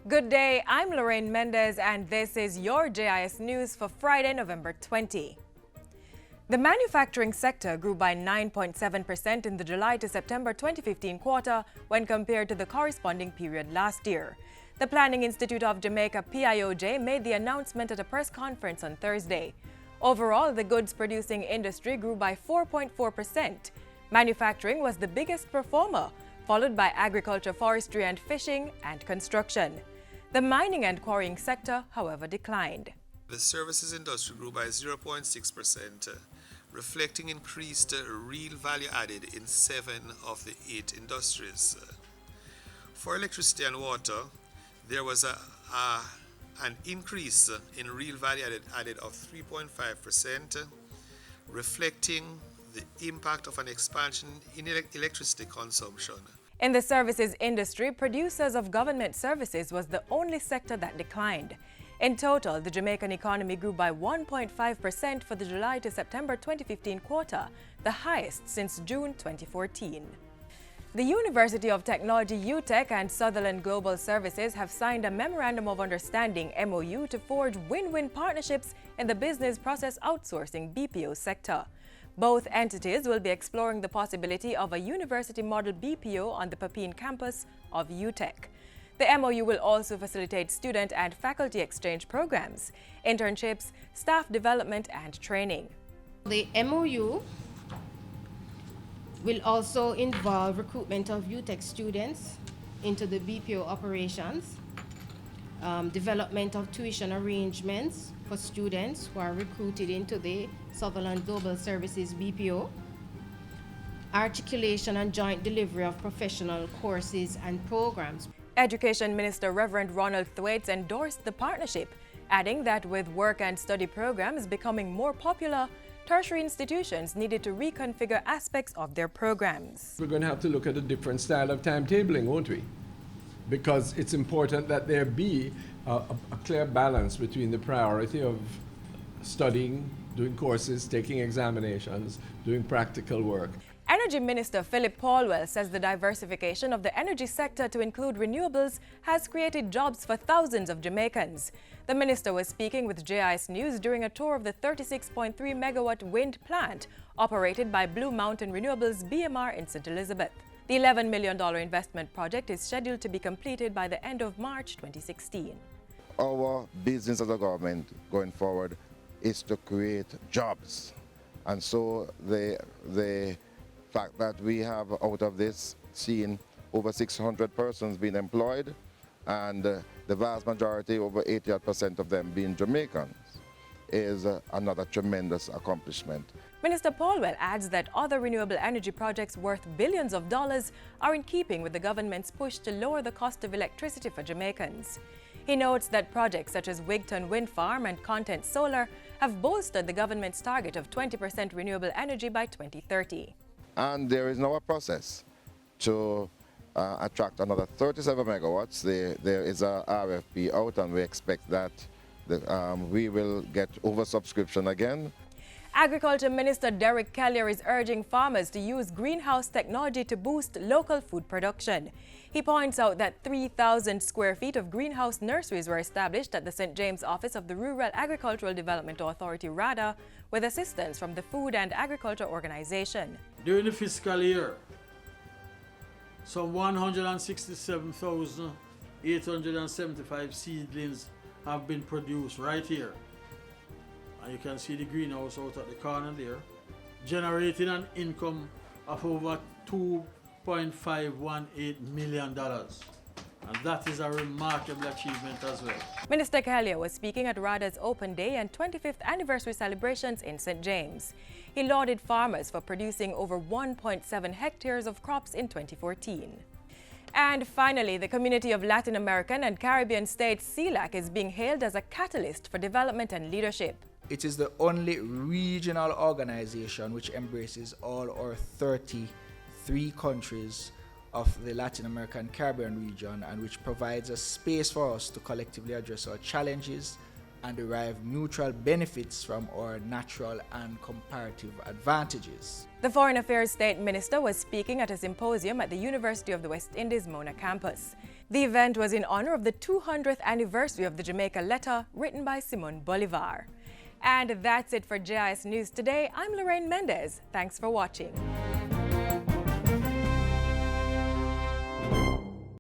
Good day, I'm Lorraine Mendez and this is your JIS News for Friday, November 20. The manufacturing sector grew by 9.7% in the July to September 2015 quarter when compared to the corresponding period last year. The Planning Institute of Jamaica PIOJ made the announcement at a press conference on Thursday. Overall, the goods producing industry grew by 4.4%. Manufacturing was the biggest performer, followed by agriculture, forestry and fishing and construction. The mining and quarrying sector, however, declined. The services industry grew by 0.6%, reflecting increased real value added in 7 of the 8 industries. For electricity and water, there was an increase in real value added of 3.5%, reflecting the impact of an expansion in electricity consumption. In the services industry, producers of government services was the only sector that declined. In total, the Jamaican economy grew by 1.5% for the July to September 2015 quarter, the highest since June 2014. The University of Technology UTech and Sutherland Global Services have signed a Memorandum of Understanding MOU to forge win-win partnerships in the business process outsourcing BPO sector. Both entities will be exploring the possibility of a university model BPO on the Papine campus of UTech. The MOU will also facilitate student and faculty exchange programs, internships, staff development and training. The MOU will also involve recruitment of UTech students into the BPO operations, development of tuition arrangements for students who are recruited into the Sutherland Global Services BPO, articulation and joint delivery of professional courses and programs. Education Minister Reverend Ronald Thwaites endorsed the partnership, adding that with work and study programs becoming more popular, tertiary institutions needed to reconfigure aspects of their programs. We're going to have to look at a different style of timetabling, won't we? Because it's important that there be a clear balance between the priority of studying, doing courses, taking examinations, doing practical work. Energy Minister Philip Paulwell says the diversification of the energy sector to include renewables has created jobs for thousands of Jamaicans. The minister was speaking with JIS News during a tour of the 36.3 megawatt wind plant operated by Blue Mountain Renewables BMR in St. Elizabeth. The $11 million investment project is scheduled to be completed by the end of March 2016. Our business as a government going forward is to create jobs. And so the fact that we have out of this seen over 600 persons being employed and the vast majority, over 80% of them being Jamaicans, is another tremendous accomplishment. Minister Paulwell adds that other renewable energy projects worth billions of dollars are in keeping with the government's push to lower the cost of electricity for Jamaicans. He notes that projects such as Wigton Wind Farm and Content Solar have bolstered the government's target of 20% renewable energy by 2030. And there is now a process to attract another 37 megawatts. There is a RFP out and we expect that we will get oversubscription again. Agriculture Minister Derek Collier is urging farmers to use greenhouse technology to boost local food production. He points out that 3,000 square feet of greenhouse nurseries were established at the St. James office of the Rural Agricultural Development Authority, RADA, with assistance from the Food and Agriculture Organization. During the fiscal year, some 167,875 seedlings have been produced right here. And you can see the greenhouse out at the corner there, generating an income of over $2.518 million. And that is a remarkable achievement as well. Minister Collier was speaking at RADA's Open Day and 25th anniversary celebrations in St. James. He lauded farmers for producing over 1.7 hectares of crops in 2014. And finally, the community of Latin American and Caribbean states, CELAC, is being hailed as a catalyst for development and leadership. It is the only regional organization which embraces all our 33 countries of the Latin American Caribbean region and which provides a space for us to collectively address our challenges and derive mutual benefits from our natural and comparative advantages. The Foreign Affairs State Minister was speaking at a symposium at the University of the West Indies Mona campus. The event was in honor of the 200th anniversary of the Jamaica Letter written by Simon Bolivar. And that's it for JIS News today. I'm Lorraine Mendez. Thanks for watching.